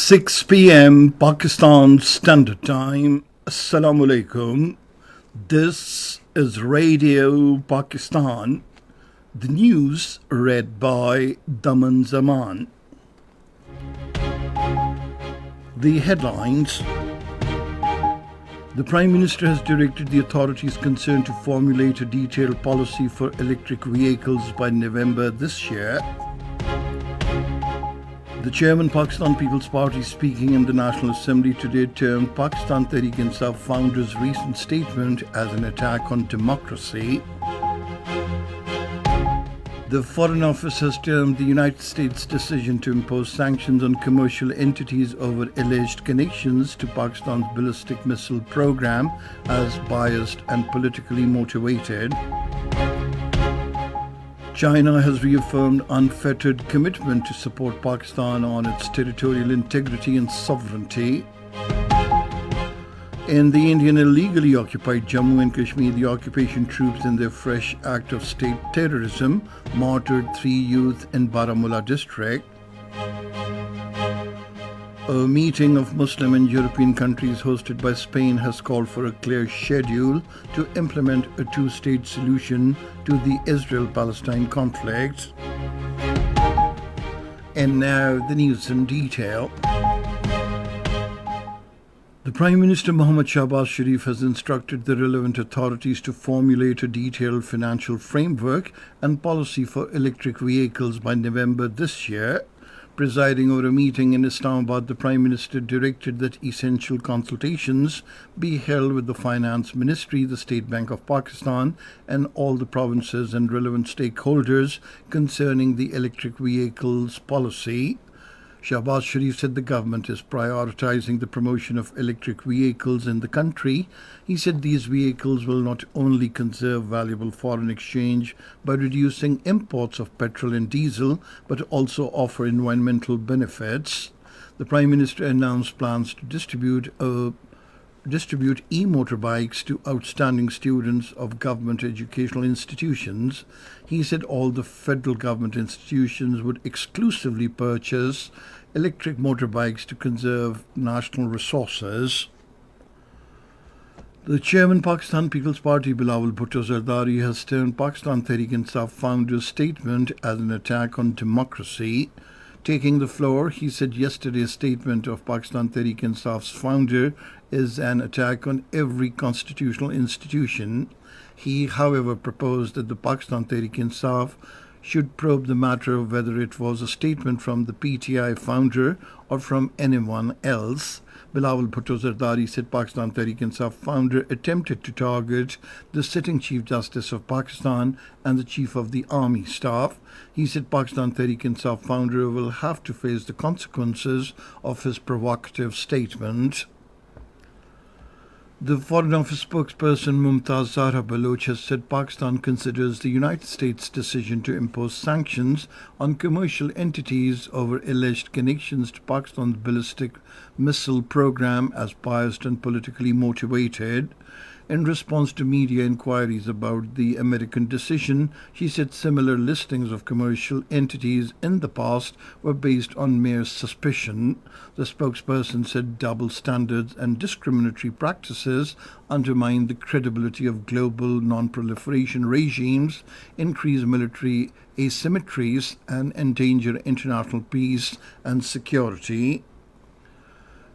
6 p.m. Pakistan Standard Time. Assalamu alaikum. This is Radio Pakistan. The news read by Daman Zaman. The headlines. The Prime Minister has directed the authorities concerned to formulate a detailed policy for electric vehicles by November this year. The chairman, Pakistan People's Party, speaking in the National Assembly today, termed Pakistan Tehreek-e-Insaf founder's recent statement as an attack on democracy. The Foreign Office has termed the United States' decision to impose sanctions on commercial entities over alleged connections to Pakistan's ballistic missile program as biased and politically motivated. China has reaffirmed unfettered commitment to support Pakistan on its territorial integrity and sovereignty. In the Indian illegally occupied Jammu and Kashmir, the occupation troops, in their fresh act of state terrorism, martyred 3 youth in Baramulla district. A meeting of Muslim and European countries hosted by Spain has called for a clear schedule to implement a two-state solution to the Israel-Palestine conflict. And now the news in detail. The Prime Minister Mohammad Shahbaz Sharif has instructed the relevant authorities to formulate a detailed financial framework and policy for electric vehicles by November this year. Presiding over a meeting in Islamabad, the Prime Minister directed that essential consultations be held with the Finance Ministry, the State Bank of Pakistan, and all the provinces and relevant stakeholders concerning the electric vehicles policy. Shahbaz Sharif said the government is prioritizing the promotion of electric vehicles in the country. He said these vehicles will not only conserve valuable foreign exchange by reducing imports of petrol and diesel, but also offer environmental benefits. The Prime Minister announced plans to distribute e-motorbikes to outstanding students of government educational institutions. He said all the federal government institutions would exclusively purchase electric motorbikes to conserve national resources. The chairman, Pakistan People's Party, Bilawal Bhutto Zardari, has termed Pakistan Tehreek-e-Insaf founder's statement as an attack on democracy. Taking the floor, he said yesterday's statement of Pakistan Tehreek-e-Insaf's founder is an attack on every constitutional institution. He, however, proposed that the Pakistan Tehreek-e-Insaf should probe the matter of whether it was a statement from the PTI founder or from anyone else. Bilawal Bhutto Zardari said Pakistan Tehreek-e-Insaf founder attempted to target the sitting Chief Justice of Pakistan and the Chief of the Army Staff. He said Pakistan Tehreek-e-Insaf founder will have to face the consequences of his provocative statement. The Foreign Office spokesperson Mumtaz Zahra Baloch has said Pakistan considers the United States' decision to impose sanctions on commercial entities over alleged connections to Pakistan's ballistic missile program as biased and politically motivated. In response to media inquiries about the American decision, she said similar listings of commercial entities in the past were based on mere suspicion. The spokesperson said double standards and discriminatory practices undermine the credibility of global non-proliferation regimes, increase military asymmetries, and endanger international peace and security.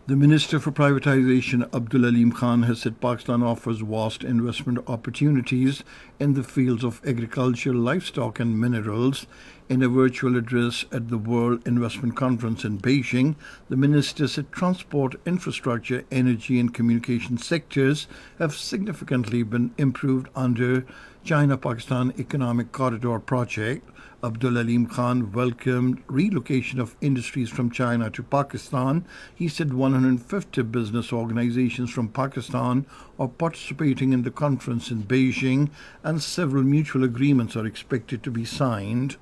The Minister for Privatization, Abdul Aleem Khan, has said Pakistan offers vast investment opportunities in the fields of agriculture, livestock and minerals. In a virtual address at the World Investment Conference in Beijing, the minister said transport, infrastructure, energy and communication sectors have significantly been improved under China-Pakistan Economic Corridor project. Abdul Aleem Khan welcomed relocation of industries from China to Pakistan. He said 150 business organizations from Pakistan are participating in the conference in Beijing and several mutual agreements are expected to be signed.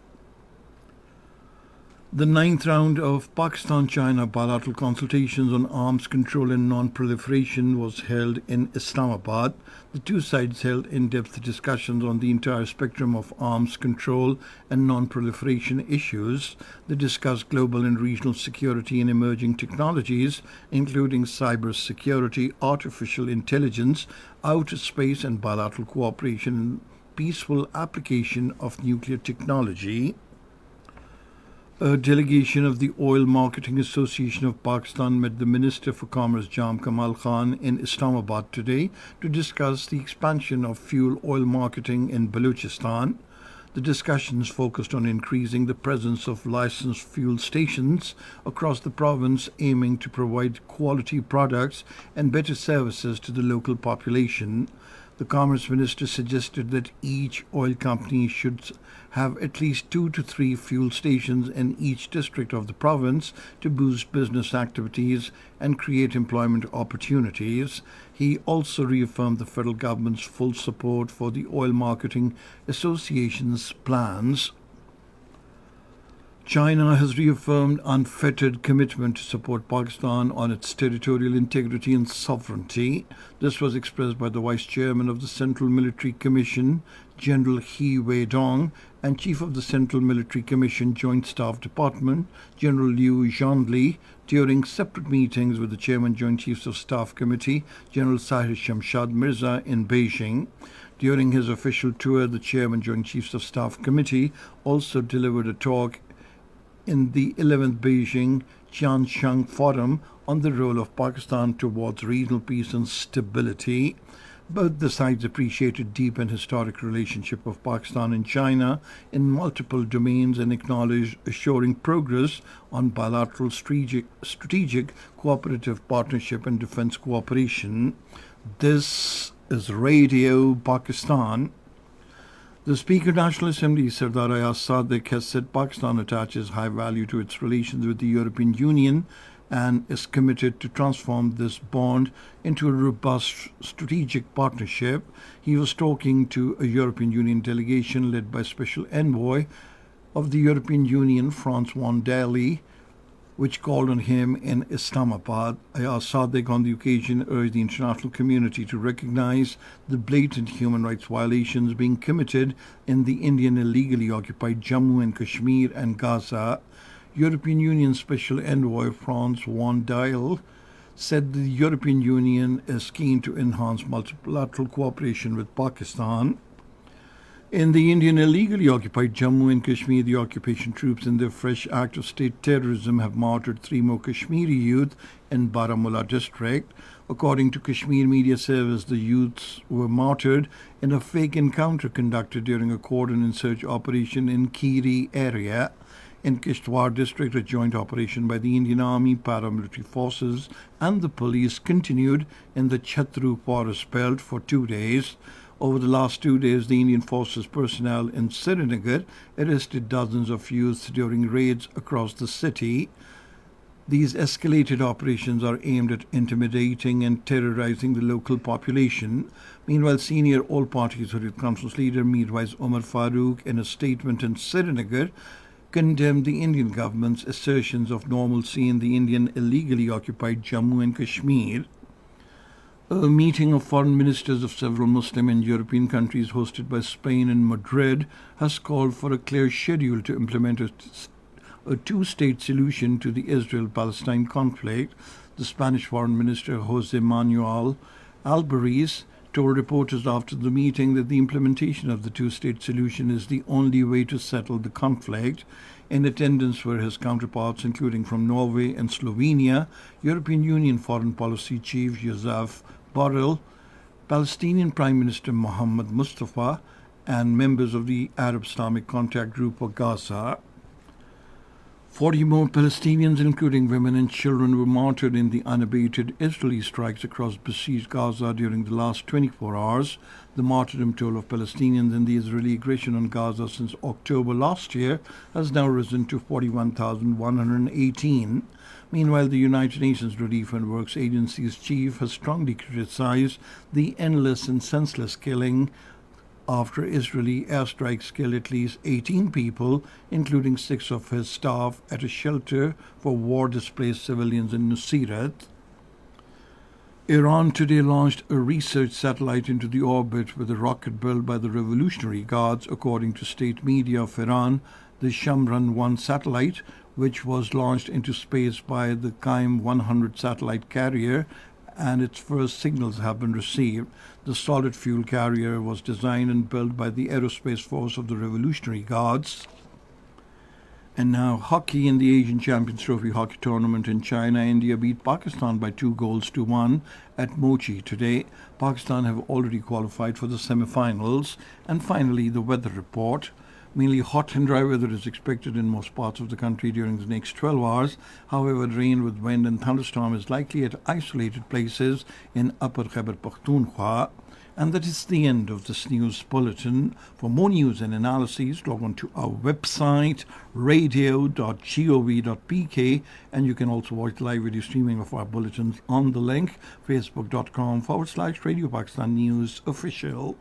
The ninth round of Pakistan-China bilateral consultations on arms control and non-proliferation was held in Islamabad. The two sides held in-depth discussions on the entire spectrum of arms control and non-proliferation issues. They discussed global and regional security and emerging technologies, including cybersecurity, artificial intelligence, outer space, and bilateral cooperation in peaceful application of nuclear technology. A delegation of the Oil Marketing Association of Pakistan met the Minister for Commerce Jam Kamal Khan in Islamabad today to discuss the expansion of fuel oil marketing in Balochistan. The discussions focused on increasing the presence of licensed fuel stations across the province, aiming to provide quality products and better services to the local population. The Commerce Minister suggested that each oil company should have at least 2 to 3 fuel stations in each district of the province to boost business activities and create employment opportunities. He also reaffirmed the federal government's full support for the Oil Marketing Association's plans. China has reaffirmed unfettered commitment to support Pakistan on its territorial integrity and sovereignty. This was expressed by the Vice Chairman of the Central Military Commission, General He Wei-dong, and Chief of the Central Military Commission Joint Staff Department, General Liu Zhangli, during separate meetings with the Chairman Joint Chiefs of Staff Committee, General Sahir Shamshad Mirza, in Beijing. During his official tour, the Chairman Joint Chiefs of Staff Committee also delivered a talk in the 11th Beijing Qiansheng Forum on the role of Pakistan towards regional peace and stability. Both the sides appreciated deep and historic relationship of Pakistan and China in multiple domains and acknowledged assuring progress on bilateral strategic cooperative partnership and defense cooperation. This is Radio Pakistan. The Speaker of the National Assembly, Sardar Ayaz Sadiq, has said Pakistan attaches high value to its relations with the European Union and is committed to transform this bond into a robust strategic partnership. He was talking to a European Union delegation led by Special Envoy of the European Union, Franz von der Leyen, which called on him in Islamabad. Ayaz Sadiq on the occasion urged the international community to recognize the blatant human rights violations being committed in the Indian illegally occupied Jammu and Kashmir and Gaza. European Union Special Envoy Franz von der Leyen said the European Union is keen to enhance multilateral cooperation with Pakistan. In the Indian illegally occupied Jammu and Kashmir, the occupation troops in their fresh act of state terrorism have martyred 3 more Kashmiri youth in Baramulla district. According to Kashmir Media Service, the youths were martyred in a fake encounter conducted during a cordon and search operation in Kiri area. In Kishtwar district, a joint operation by the Indian Army, paramilitary forces and the police continued in the Chatru forest belt for 2 days. Over the last 2 days, the Indian Forces personnel in Srinagar arrested dozens of youths during raids across the city. These escalated operations are aimed at intimidating and terrorizing the local population. Meanwhile, senior all-party Hurriyat Council's leader Mirwais Umar Farooq, in a statement in Srinagar, condemned the Indian government's assertions of normalcy in the Indian illegally occupied Jammu and Kashmir. A meeting of foreign ministers of several Muslim and European countries hosted by Spain in Madrid has called for a clear schedule to implement a two-state solution to the Israel-Palestine conflict. The Spanish Foreign Minister José Manuel Albares told reporters after the meeting that the implementation of the two-state solution is the only way to settle the conflict. In attendance were his counterparts, including from Norway and Slovenia, European Union Foreign Policy Chief Joseph Borrell, Palestinian Prime Minister Mohammed Mustafa, and members of the Arab Islamic Contact Group of Gaza. 40 more Palestinians, including women and children, were martyred in the unabated Israeli strikes across besieged Gaza during the last 24 hours. The martyrdom toll of Palestinians in the Israeli aggression on Gaza since October last year has now risen to 41,118. Meanwhile, the United Nations Relief and Works Agency's chief has strongly criticized the endless and senseless killing after Israeli airstrikes killed at least 18 people, including 6 of his staff, at a shelter for war-displaced civilians in Nuseirat. Iran today launched a research satellite into the orbit with a rocket built by the Revolutionary Guards, according to state media of Iran. The Shamran-1 satellite, which was launched into space by the Qaim 100 satellite carrier, and its first signals have been received. The solid fuel carrier was designed and built by the Aerospace Force of the Revolutionary Guards. And now hockey. In the Asian Champions Trophy hockey tournament in China, India beat Pakistan by 2-1 at Mochi today. Pakistan have already qualified for the semi-finals. And finally, the weather report. Mainly hot and dry weather is expected in most parts of the country during the next 12 hours. However, rain with wind and thunderstorm is likely at isolated places in Upper Khyber Pakhtunkhwa. And that is the end of this news bulletin. For more news and analyses, log on to our website, radio.gov.pk, and you can also watch live video streaming of our bulletins on the link, facebook.com/Radio Pakistan News Official.